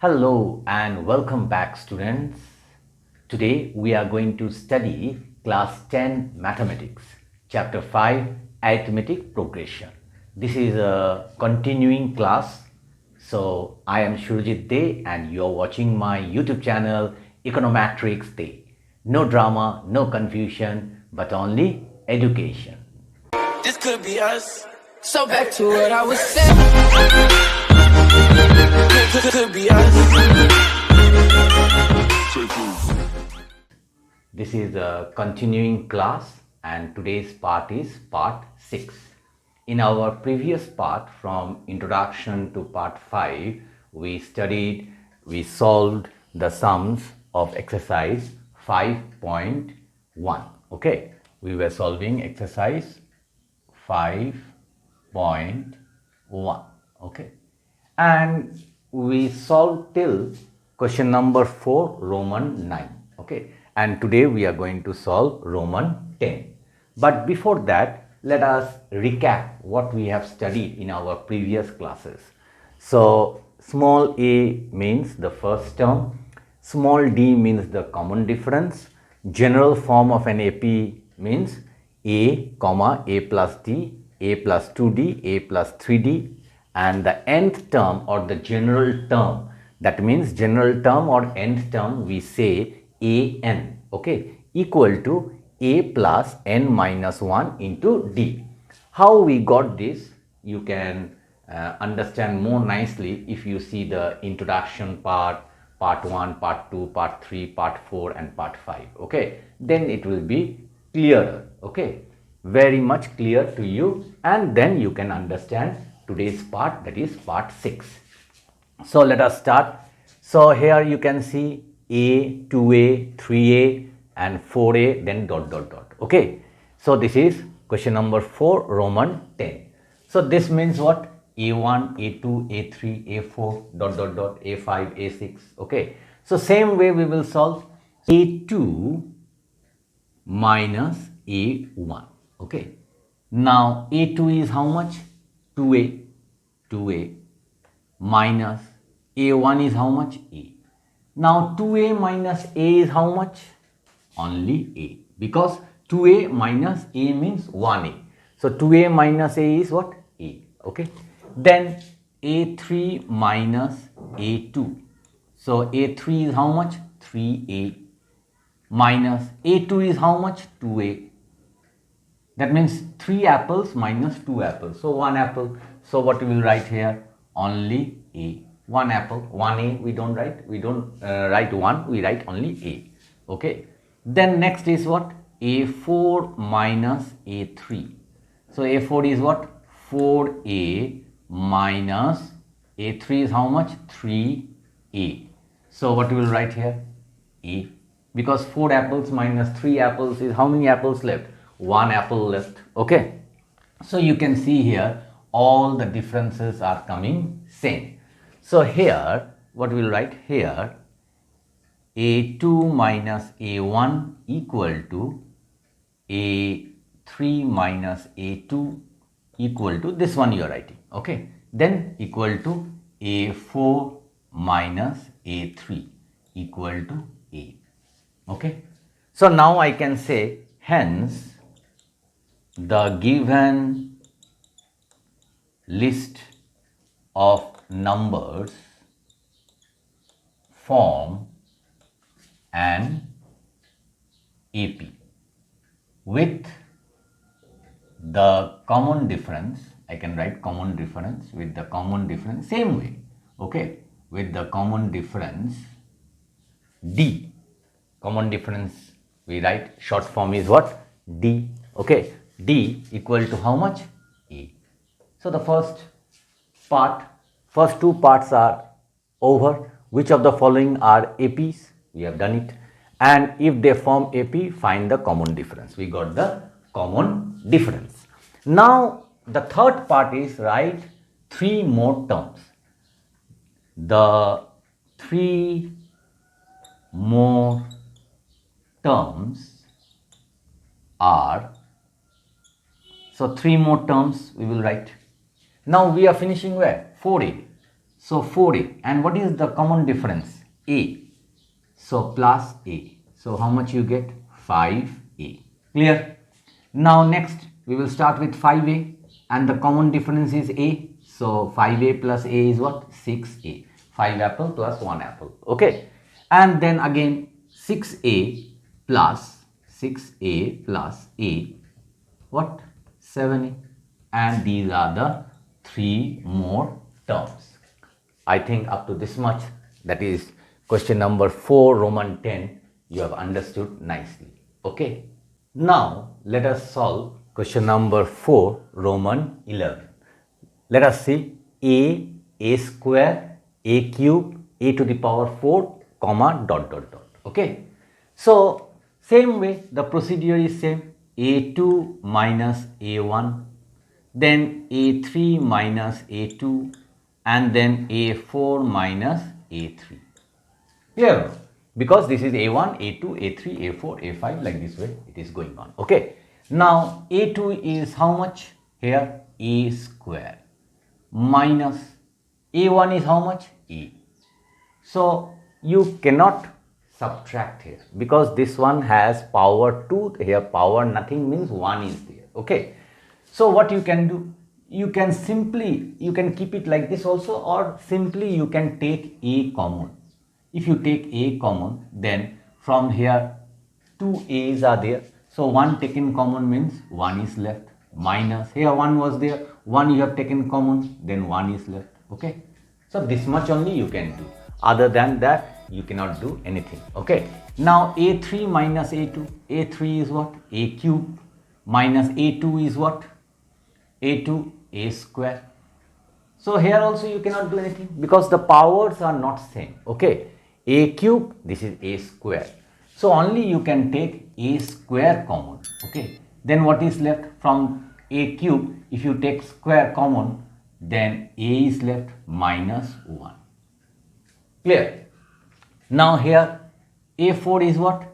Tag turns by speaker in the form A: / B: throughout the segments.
A: Hello and welcome back, students. Today we are going to study class 10 mathematics, chapter 5 arithmetic progression. This is a continuing class. So I am Surajit and you are watching my YouTube channel ECONOMATRIX Day. No drama, no confusion, but only education.
B: This could be us. So back to what I was saying. Could be us.
A: This is a continuing class and today's part is part 6. In our previous part from introduction to part 5, we solved the sums of exercise 5.1. Okay, we were solving exercise 5.1. Okay, and we solved till question number 4, Roman 9. Okay, and today we are going to solve Roman 10. But before that, let us recap what we have studied in our previous classes. So small a means the first term, small d means the common difference, general form of an AP means a comma a plus d, a plus 2d, a plus 3d, and the nth term or the general term, that means general term or nth term, we say an, okay, equal to a plus n minus 1 into d. How we got this, you can understand more nicely if you see the introduction part 1, part 2, part 3, part 4 and part 5. Okay, then it will be clearer. Okay, very much clear to you, and then you can understand today's part, that is part 6. So let us start. So here you can see a, 2a, 3a and 4a, then dot dot dot. Okay, so this is question number 4, Roman 10. So this means what? A1, A2, A3, A4, dot dot dot, A5, A6. Okay, so same way we will solve A2 minus A1. Okay, now A2 is how much? 2a minus A1 is how much? A. Now 2a minus a is how much? Only a, because 2a minus a means 1a. So 2a minus a is what? A. Okay, then a3 minus a2. So a3 is how much? 3a minus a2 is how much? 2a. That means 3 apples minus 2 apples. So 1 apple. So what we will write here? Only a. 1 apple, 1a we don't write. We don't write 1, we write only a. Okay. Then next is what? A4 minus a3. So a4 is what? 4a minus a3 is how much? 3a. So what we will write here? A. Because 4 apples minus 3 apples is how many apples left? 1 apple left. Okay, so you can see here all the differences are coming same. So here what we will write here, a2 minus a1 equal to a3 minus a2 equal to this one you are writing. Okay, then equal to a4 minus a3 equal to a. Okay, so now I can say hence the given list of numbers form an AP with the common difference. I can write common difference with the common difference same way. Okay, with the common difference D. Common difference we write short form is what? D. Okay, D equal to how much? A. So the first two parts are over. Which of the following are APs? We have done it. And if they form AP, find the common difference. We got the common difference. Now the third part is write 3 more terms. The 3 more terms are, so 3 more terms we will write. Now we are finishing where? 4a. So 4a. And what is the common difference? A. So plus a. So how much you get? 5a. Clear? Now next we will start with 5a and the common difference is a. So 5a plus a is what? 6a. 5 apple plus 1 apple. Okay. And then again 6a plus a. What? 7a. And these are the 3 more terms. I think up to this much, that is question number 4 Roman 10, you have understood nicely. Okay. Now let us solve question number 4 Roman 11. Let us see a square, a cube, a to the power 4, comma, dot, dot, dot. Okay. So same way the procedure is same. A2 minus a1, then a3 minus a2, and then a4 minus a3. Clear? Because this is a1, a2, a3, a4, a5, like this way it is going on. Okay. Now a2 is how much? Here a square minus a1 is how much? A. So you cannot subtract here because this one has power 2, here power nothing means 1 is there. Okay. So what you can do? You can keep it like this also, or simply you can take a common. If you take a common, then from here 2 a's are there. So 1 taken common means 1 is left, minus here 1 was there, 1 you have taken common, then 1 is left. Okay. So this much only you can do. Other than that, you cannot do anything. Okay. Now a3 minus a2. a3 is what? A cube minus a2 is what? A2, a square. So here also you cannot do anything because the powers are not same. Okay. A cube, this is a square. So only you can take a square common. Okay. Then what is left from a cube? If you take square common, then a is left minus 1. Clear? Now here a4 is what?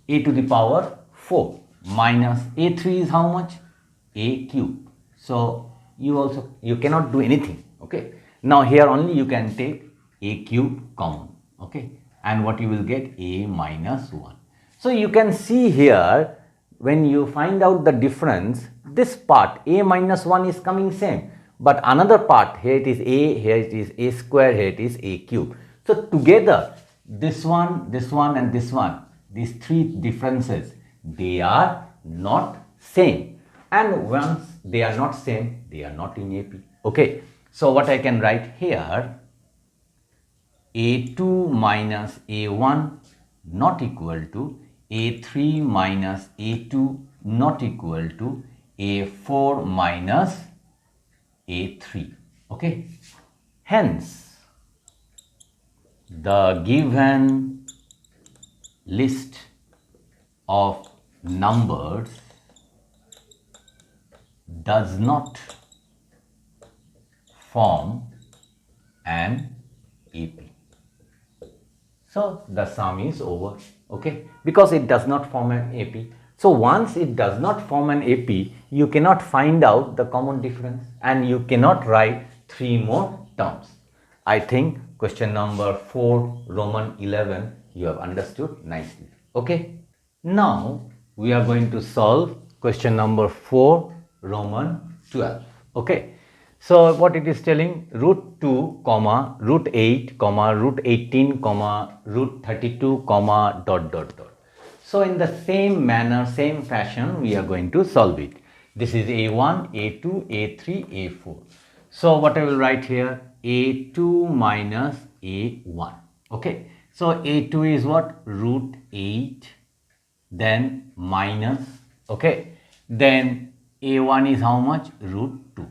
A: A to the power 4 minus a3 is how much? A cube. So you cannot do anything. Okay. Now here only you can take a cube common. Okay. And what you will get? A minus 1. So you can see here when you find out the difference, this part a minus 1 is coming same. But another part, here it is a, here it is a square, here it is a cube. So together this one and this one, these 3 differences, they are not same. And once they are not same, they are not in AP. Okay. So what I can write here, A2 minus A1 not equal to A3 minus A2 not equal to A4 minus A3. Okay. Hence, the given list of numbers does not form an AP. So the sum is over. Okay, because it does not form an AP. So once it does not form an AP, you cannot find out the common difference and you cannot write 3 more terms. I think question number 4 Roman 11 you have understood nicely. Okay. Now we are going to solve question number 4 Roman 12. Okay. So what it is telling, root 2, comma, root 8, comma, root 18, comma, root 32, comma, dot, dot, dot. So in the same manner, same fashion, we are going to solve it. This is A1, A2, A3, A4. So what I will write here, A2 minus A1. Okay. So A2 is what? Root 8, then minus, okay. Then A1 is how much? Root 2.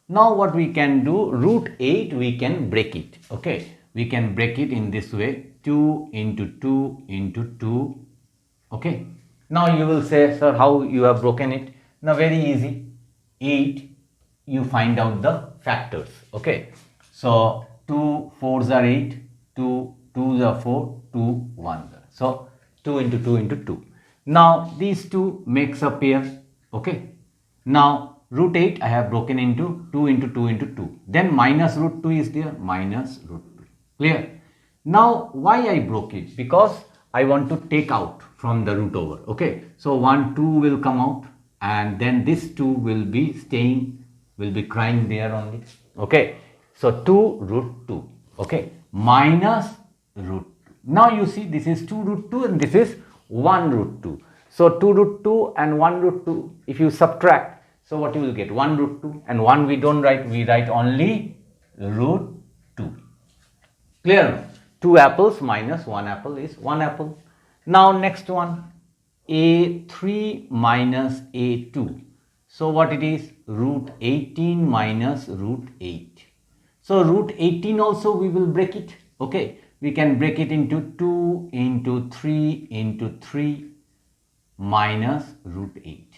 A: Now what we can do, root 8 we can break it. Okay. We can break it in this way, 2 into 2 into 2. Okay. Now you will say, sir, how you have broken it? Now very easy. 8, you find out the factors. Okay. So 2 4s are 8, 2 2s are 4, 2 1s are. So 2 into 2 into 2. Now these two makes a pair. Okay. Now root 8 I have broken into 2 into 2 into 2. Then minus root 2 is there, minus root 2. Clear? Now, why I broke it? Because I want to take out from the root over. Okay. So 1, 2 will come out, and then this 2 will be staying, will be crying there only. Okay. So 2 root 2. Okay. Minus root 2. Now you see this is 2 root 2 and this is 1 root 2. So 2 root 2 and 1 root 2, if you subtract, so what you will get? 1 root 2, and 1 we don't write, we write only root 2. Clear? 2 apples minus 1 apple is 1 apple. Now next one, a3 minus a2. So what it is? Root 18 minus root 8. So root 18 also we will break it. Okay, we can break it into 2 into 3 into 3 minus root 8.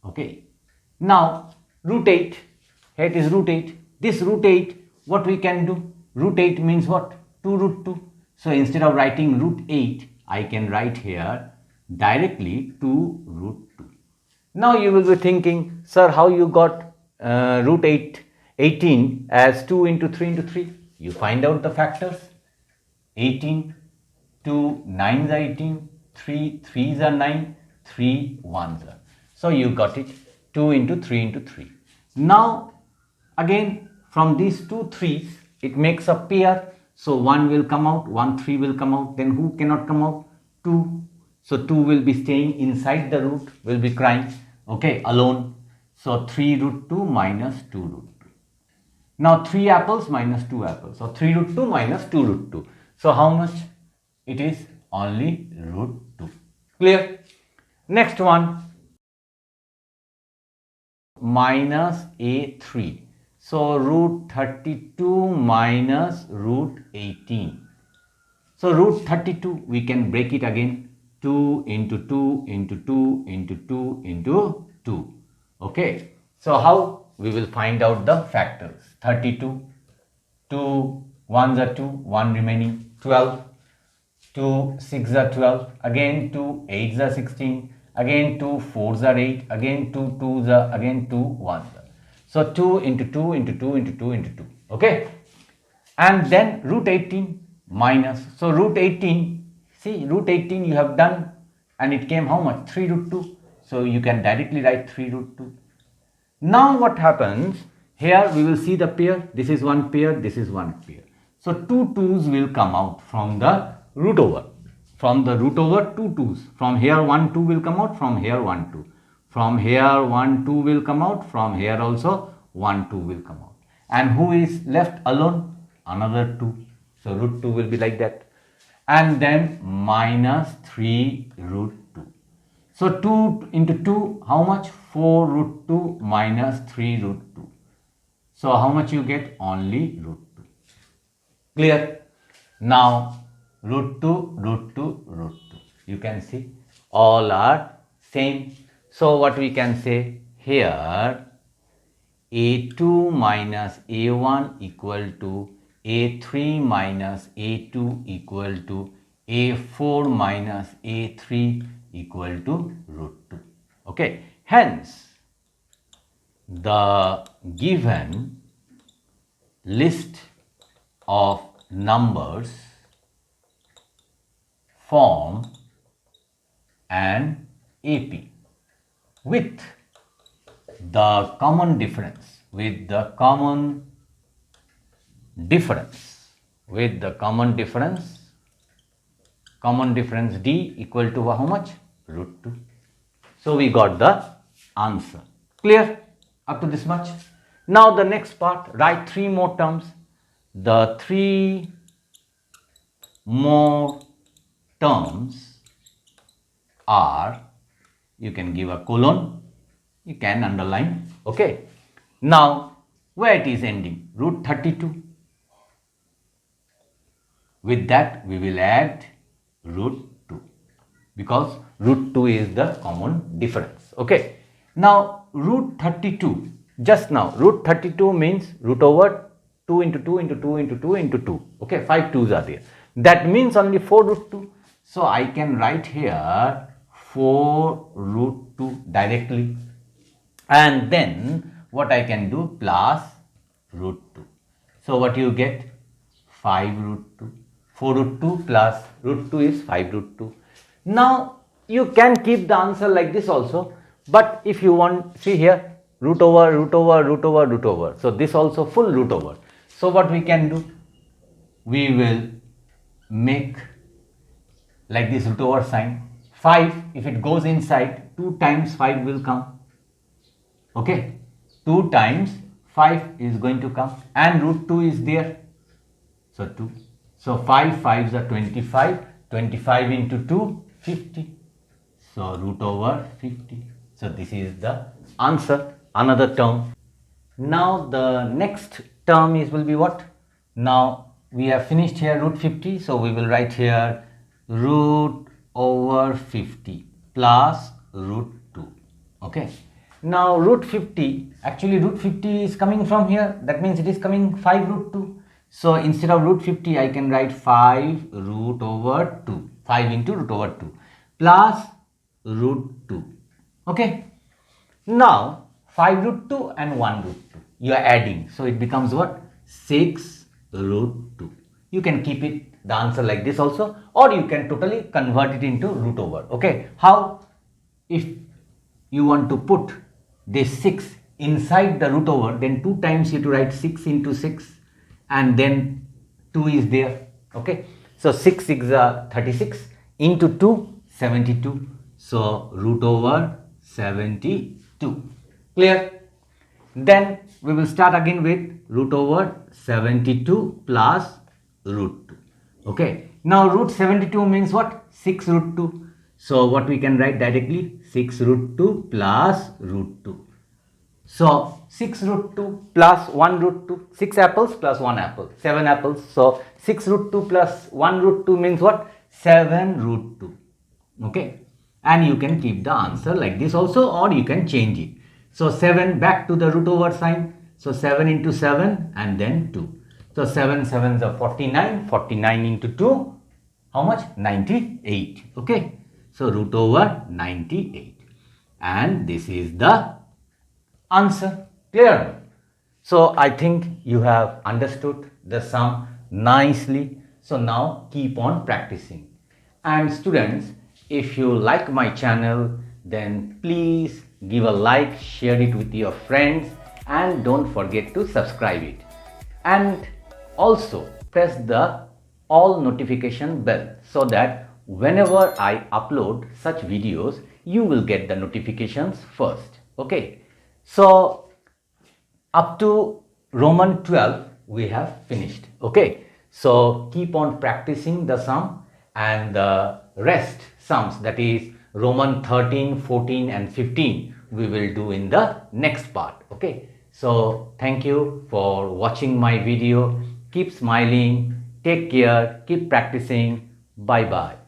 A: Okay. Now root 8, here it is root 8. This root 8, what we can do? Root 8 means what? 2 root 2. So instead of writing root 8, I can write here directly 2 root 2. Now you will be thinking, sir, how you got root 18 as 2 into 3 into 3? You find out the factors. 18, 2 9s are 18, 3 3s are 9, 3 1s are. So you got it, 2 into 3 into 3. Now again from these 2 3s, it makes a pair. So 1 will come out, 1 3 will come out. Then who cannot come out? 2. So 2 will be staying inside the root, will be crying, okay, alone. So 3 root 2 minus 2 root 2. Now 3 apples minus 2 apples. So 3 root 2 minus 2 root 2. So how much? It is only root 2. Clear? Next one, minus a3. So root 32 minus root 18. So root 32, we can break it again. 2 into 2 into 2 into 2 into 2. Okay. So how? We will find out the factors. 32, 2 1s are 2, 1 remaining, 12, 2 6s are 12, again 2 8s are 16, again 2 4s are 8, again 2 2s are, again 2 1s are. So 2 into 2 into 2 into 2 into 2. Okay. And then root 18 minus. So root 18, see root 18 you have done and it came how much? 3 root 2. So you can directly write 3 root 2. Now what happens? Here we will see the pair. This is one pair, this is one pair. So 2 2s will come out from the root over. From the root over, 2 2s. From here 1 2 will come out, from here 1 2. From here 1 2 will come out, from here also 1 2 will come out. And who is left alone? Another 2. So root 2 will be like that. And then minus 3 root 2. So 2 into 2, how much? 4 root 2 minus 3 root 2. So how much you get? Only root 2. Clear? Now root 2, root 2, root 2. You can see all are same. So what we can say here, a2 minus a1 equal to a3 minus a2 equal to a4 minus a3 equal to root 2. Okay. Hence, the given list of numbers form an AP with the common difference, common difference D equal to how much? Root 2. So we got the answer. Clear? Up to this much. Now the next part, write 3 more terms. The 3 more terms are, you can give a colon, you can underline. Okay. Now where it is ending? Root 32. With that we will add root 2 because root 2 is the common difference. Okay. Now root 32, just now root 32 means root over 2 into 2 into 2 into 2 into 2. Okay, 5 2s are there. That means only 4 root 2. So I can write here 4 root 2 directly. and then what I can do, plus root 2. So what you get? 5 root 2. 4 root 2 plus root 2 is 5 root 2. Now you can keep the answer like this also, but if you want, see here, root over, root over, root over, root over. So this also full root over. So what we can do? We will make like this root over sign. 5, if it goes inside, 2 times 5 will come. Okay, 2 times 5 is going to come, and root 2 is there. So 2. So 5 5s are 25. 25 into 2, 50. So root over 50. So this is the answer. Another term. Now the next term will be what? Now we have finished here root 50. So we will write here root over 50 plus root 2. Okay. Now root 50, actually root 50 is coming from here. That means it is coming 5 root 2. So instead of root 50, I can write 5 root over 2. 5 into root over 2 plus root 2. Okay. Now 5 root 2 and 1 root 2. You are adding. So it becomes what? 6 root 2. You can keep it the answer like this also, or you can totally convert it into root over. Okay. How? If you want to put this 6 inside the root over, then 2 times you have to write 6 into 6, and then 2 is there. Okay. So 6 6 are 36 into 2, 72. So root over 72. Clear? Then we will start again with root over 72 plus root 2. Okay. Now root 72 means what? 6 root 2. So what we can write directly? 6 root 2 plus root 2. So 6 root 2 plus 1 root 2. 6 apples plus 1 apple. 7 apples. So 6 root 2 plus 1 root 2 means what? 7 root 2. Okay. And you can keep the answer like this also, or you can change it. So 7, back to the root over sign. So 7 into 7 and then 2. So 7 7s are 49. 49 into 2. How much? 98. Okay. So root over 98. And this is the answer. Clear? So I think you have understood the sum nicely. So now keep on practicing. And students, if you like my channel, then please give a like, share it with your friends, and don't forget to subscribe it. And also press the all notification bell so that whenever I upload such videos, you will get the notifications first. Okay. So up to Roman 12 we have finished. Okay. So keep on practicing the sum, and the rest sums, that is Roman 13, 14 and 15, we will do in the next part. Okay. So thank you for watching my video. Keep smiling. Take care. Keep practicing. Bye bye.